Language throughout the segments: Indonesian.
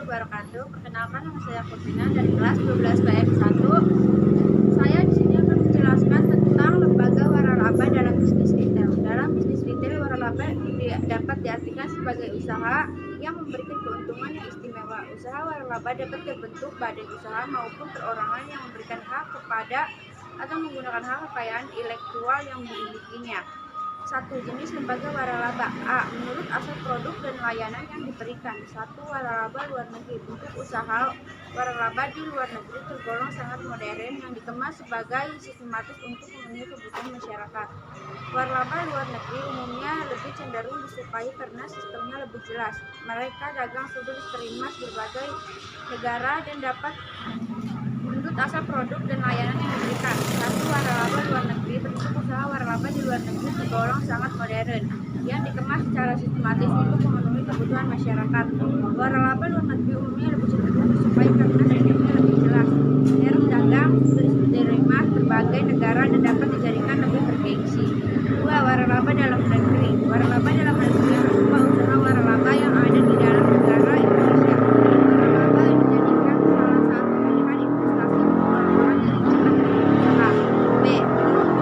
wabarakatuh. Perkenalkan, nama saya Kurtina dari kelas 12 PM1. Saya di sini akan menjelaskan tentang lembaga waralaba dalam bisnis retail. Dalam bisnis retail, waralaba dapat diartikan sebagai usaha yang memberikan keuntungan yang istimewa. Usaha waralaba dapat terbentuk badan usaha maupun perorangan yang memberikan hak kepada atau menggunakan hak kekayaan intelektual yang dimilikinya. Satu, jenis lembaga waralaba. A. Menurut asal produk dan layanan yang diberikan. 1. Waralaba luar negeri. Bentuk usaha waralaba di luar negeri tergolong sangat modern yang dikemas sebagai sistematis untuk memenuhi kebutuhan masyarakat. Waralaba luar negeri umumnya lebih cenderung disukai karena sistemnya lebih jelas. Mereka dagang sudah diterima di berbagai negara dan dapat menurut asal produk dan layanan yang diberikan. 1. Waralaba luar negeri. Bentuk usaha waralaba di luar negeri tergolong sangat modern yang dikemas secara sistematis untuk memenuhi kebutuhan masyarakat. Waralaba luar negeri umumnya lebih cenderung disukai karena sistemnya lebih jelas. Merek dagang sudah diterima berbagai negara dan dapat dijadikan lebih bergengsi. 2. Waralaba dalam negeri. Waralaba dalam negeri berupa usaha waralaba yang ada di dalam negara Indonesia. Waralaba dijadikan salah satu pilihan investasi untuk orang-orang yang ingin berusaha. B.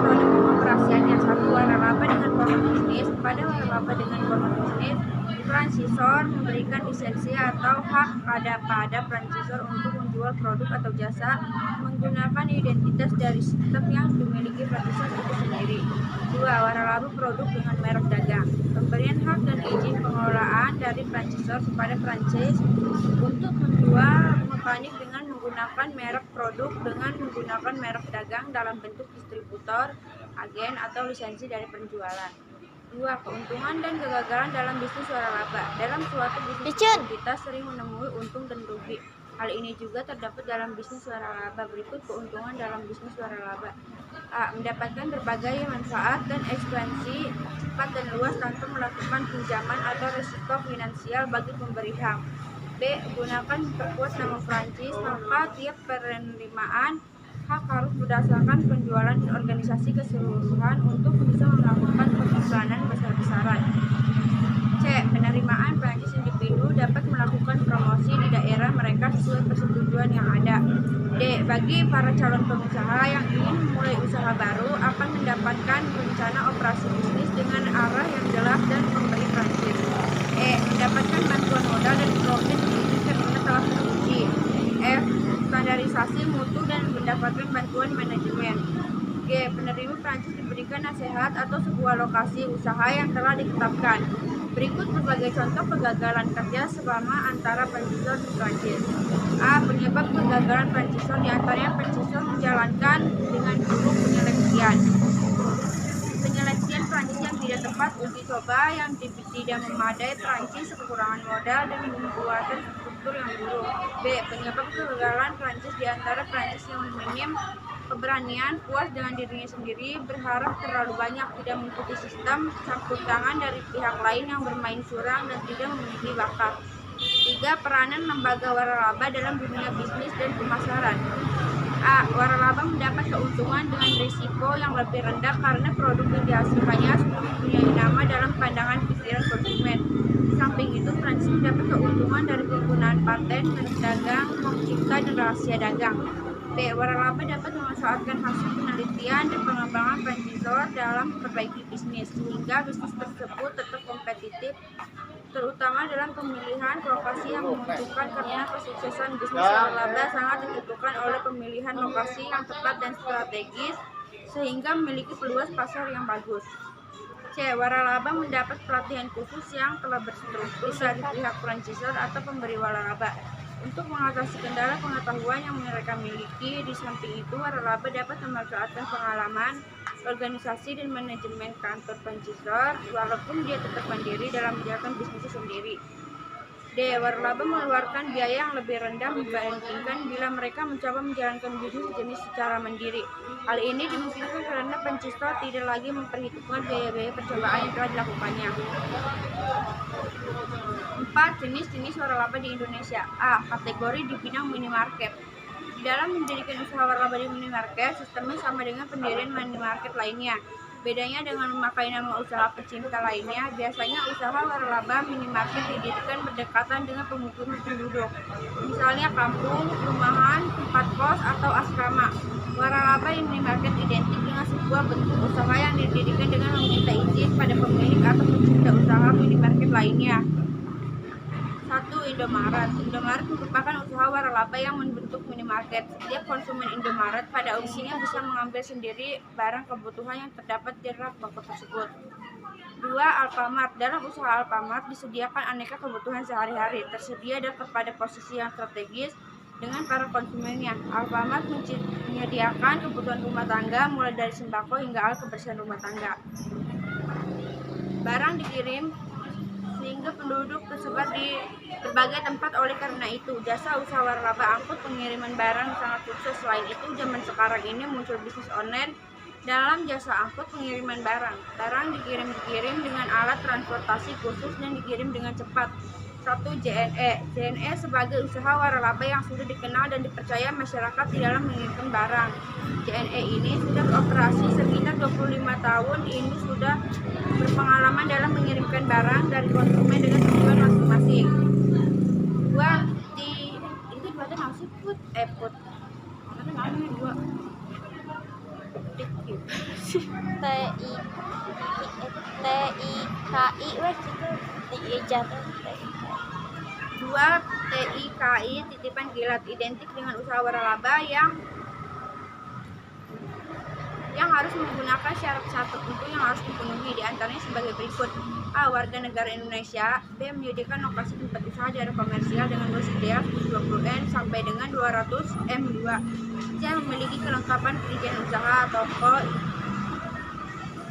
Produk pengoperasiannya. 1. Waralaba dengan format bisnis. Pada waralaba dengan format bisnis, franchisor memberikan lisensi atau hak pada franchisor untuk menjual produk atau jasa menggunakan identitas dari sistem yang dimiliki franchisor itu sendiri. 2. Waralaba produk dengan merek dagang. Pemberian hak dan izin pengelolaan dari franchisor kepada franchise untuk menjual mekanik dengan menggunakan merek produk dengan menggunakan merek dagang dalam bentuk distributor, agen, atau lisensi dari penjualan. 2. Keuntungan dan kegagalan dalam bisnis waralaba. Dalam suatu bisnis kita sering menemui untung dan rugi. Hal ini juga terdapat dalam bisnis waralaba. Berikut keuntungan dalam bisnis waralaba. A. Mendapatkan berbagai manfaat dan ekspansi cepat dan luas tanpa melakukan pinjaman atau risiko finansial bagi pemberi hak. B. Gunakan perkuat nama franchise, maka tiap penerimaan hak harus berdasarkan penjualan dan organisasi keseluruhan untuk bisa melakukan pengusahaan besar-besaran. C. Penerimaan franchise individu dapat melakukan promosi di daerah mereka sesuai persetujuan yang ada. D. Bagi para calon pengusaha yang ingin memulai usaha baru akan mendapatkan rencana operasi bisnis dengan arah yang jelas dan pemberi franchise. E. Mendapatkan bantuan modal dan profit karena telah teruji. F. Standarisasi mutu dan mendapatkan bantuan manajemen. G. Penerima franchise diberikan nasihat atau sebuah lokasi usaha yang telah ditetapkan. Berikut berbagai contoh kegagalan kerja selama antara franchisor dan franchise. A. Penyebab kegagalan franchisor diantaranya franchisor menjalankan dengan buruk penyeleksian franchise yang tidak tepat, uji coba yang tidak memadai, franchise kekurangan modal dan pembuatan struktur yang buruk. B. Penyebab kegagalan franchise diantara franchise yang minim keberanian, puas dengan dirinya sendiri, berharap terlalu banyak, tidak mengikuti sistem, campur tangan dari pihak lain yang bermain curang dan tidak memiliki bakat. 3. Peranan lembaga waralaba dalam dunia bisnis dan pemasaran. A. Waralaba mendapat keuntungan dengan risiko yang lebih rendah karena produk yang dihasilkannya sudah mempunyai nama dalam pandangan pikiran konsumen. Di samping itu, franchise mendapat keuntungan dari penggunaan paten, merek dagang, hak cipta, dan rahasia dagang. B. Waralaba dapat memanfaatkan hasil penelitian dan pengembangan franchisor dalam memperbaiki bisnis, sehingga bisnis tersebut tetap kompetitif, terutama dalam pemilihan lokasi yang menentukan karena kesuksesan bisnis waralaba sangat ditentukan oleh pemilihan lokasi yang tepat dan strategis sehingga memiliki peluang pasar yang bagus. C. Waralaba mendapat pelatihan khusus yang telah berstruktur dari pihak franchisor atau pemberi waralaba untuk mengatasi kendala pengetahuan yang mereka miliki. Di samping itu, waralaba dapat memanfaatkan pengalaman organisasi dan manajemen kantor franchisor walaupun dia tetap mandiri dalam menjalankan bisnisnya sendiri. D. Waralaba mengeluarkan biaya yang lebih rendah dibandingkan bila mereka mencoba menjalankan bisnis jenis secara mandiri. Hal ini dimungkinkan karena franchisor tidak lagi memperhitungkan biaya-biaya percobaan yang telah dilakukannya. 4. Jenis-jenis waralaba di Indonesia. A. Kategori di bidang minimarket. Di dalam mendirikan usaha waralaba di minimarket, sistemnya sama dengan pendirian minimarket lainnya. B. Bedanya dengan memakai nama usaha pecinta lainnya, biasanya usaha waralaba minimarket didirikan berdekatan dengan pemukiman penduduk, misalnya kampung, perumahan, tempat kos, atau asrama. Waralaba minimarket identik dengan sebuah bentuk usaha yang didirikan dengan meminta izin pada pemilik atau pecinta usaha minimarket lainnya. 1. Indomaret. Indomaret merupakan usaha waralaba yang membentuk minimarket. Setiap konsumen Indomaret pada umumnya bisa mengambil sendiri barang kebutuhan yang terdapat di rak toko tersebut. 2. Alfamart. Dalam usaha Alfamart disediakan aneka kebutuhan sehari-hari, tersedia dan pada posisi yang strategis dengan para konsumennya. Alfamart menyediakan kebutuhan rumah tangga mulai dari sembako hingga alat kebersihan rumah tangga. Barang dikirim sehingga penduduk tersebar di berbagai tempat. Oleh karena itu, jasa usaha waralaba angkut pengiriman barang sangat sukses. Selain itu, zaman sekarang ini muncul bisnis online dalam jasa angkut pengiriman barang. Barang dikirim dengan alat transportasi khusus dan dikirim dengan cepat. 1. JNE. JNE sebagai usaha waralaba yang sudah dikenal dan dipercaya masyarakat di dalam mengirimkan barang. JNE ini sudah beroperasi sekitar 25 tahun. Ini sudah berpengalaman dalam mengirimkan barang dari konsumen dengan tujuan masing-masing. 2. Itu dua nasi put. Mana namanya 2? TIKI wes itu diijazah. 2. TIKI titipan kilat identik dengan usaha waralaba yang harus menggunakan syarat-syarat tertentu yang harus dipenuhi, diantaranya sebagai berikut. A. Warga negara Indonesia. B. Menyediakan lokasi tempat usaha daerah komersial dengan luas ideal 20 N sampai dengan 200 M2. C. Memiliki kelengkapan perizinan usaha toko.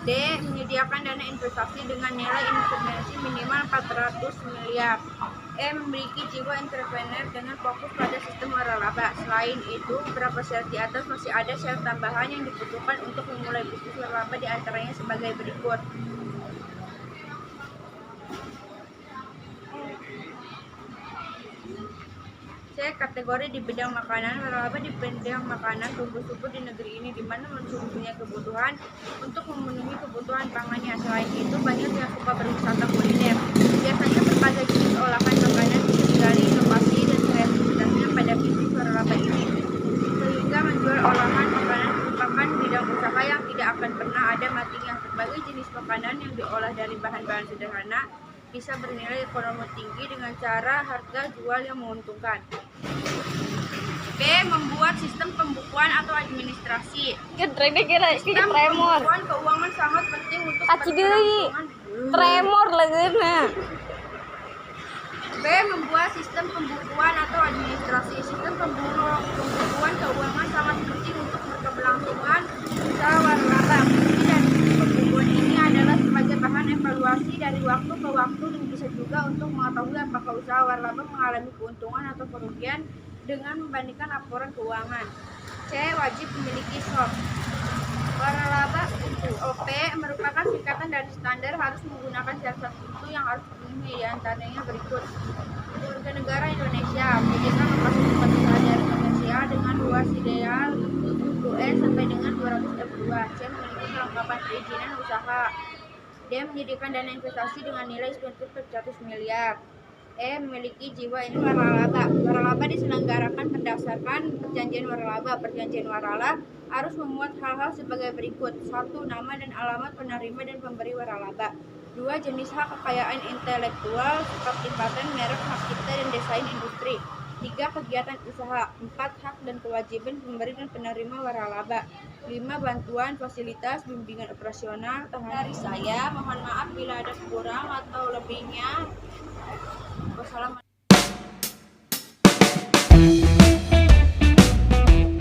D. Menyediakan dana investasi dengan nilai investasi minimal 400 miliar. E. Memiliki jiwa entrepreneur dengan fokus pada sistem waralaba. Selain itu, beberapa syarat di atas masih ada syarat tambahan yang dibutuhkan untuk memulai bisnis waralaba, di antaranya sebagai berikut. C. Kategori di bidang makanan. Waralaba di bidang makanan tumbuh subur di negeri ini, di mana mempunyai kebutuhan untuk memenuhi kebutuhan pangannya. Selain itu, banyak yang suka berwisata kuliner. Biasanya berbagai jenis olahan makanan bisa digali inovasi dan kreativitasnya pada bisnis waralaba ini, sehingga menjual olahan makanan merupakan bidang usaha yang tidak akan pernah ada matinya. Berbagai jenis makanan yang diolah dari bahan-bahan sederhana bisa bernilai ekonomi tinggi dengan cara harga jual yang menguntungkan. B. Membuat sistem pembukuan atau administrasi. Sistem pembukuan keuangan sangat penting untuk keberlangsungan. Tremor legeuna. B. Membuat sistem pembukuan atau administrasi. Sistem pembukuan keuangan sangat penting untuk keberlangsungan usaha waralaba. Dan pembukuan ini adalah sebagai bahan evaluasi dari waktu ke waktu dan bisa juga untuk mengetahui apakah usaha waralaba mengalami keuntungan atau kerugian dengan membandingkan laporan keuangan. C. Wajib memiliki SOP. Waralaba OP merupakan singkatan dari standar harus menggunakan syarat tertentu yang harus dipenuhi, diantaranya berikut. Warga negara Indonesia menyediakan lokasi tempat usaha daerah komersial dengan luas ideal 20 N sampai dengan 200 M2. C. Memiliki kelengkapan perizinan usaha. D. Menyediakan dana investasi dengan nilai 100 miliar. E. Memiliki jiwa waralaba. Waralaba diselenggarakan berdasarkan perjanjian waralaba. Perjanjian waralaba harus memuat hal-hal sebagai berikut. 1. Nama dan alamat penerima dan pemberi waralaba. 2. Jenis hak kekayaan intelektual seperti paten, merek, hak cipta, dan desain industri. 3. Kegiatan usaha. 4. Hak dan kewajiban pemberi dan penerima waralaba. 5. Bantuan, fasilitas, bimbingan operasional. Dari saya, mohon maaf bila ada kurang atau lebihnya. Wassalamualaikum.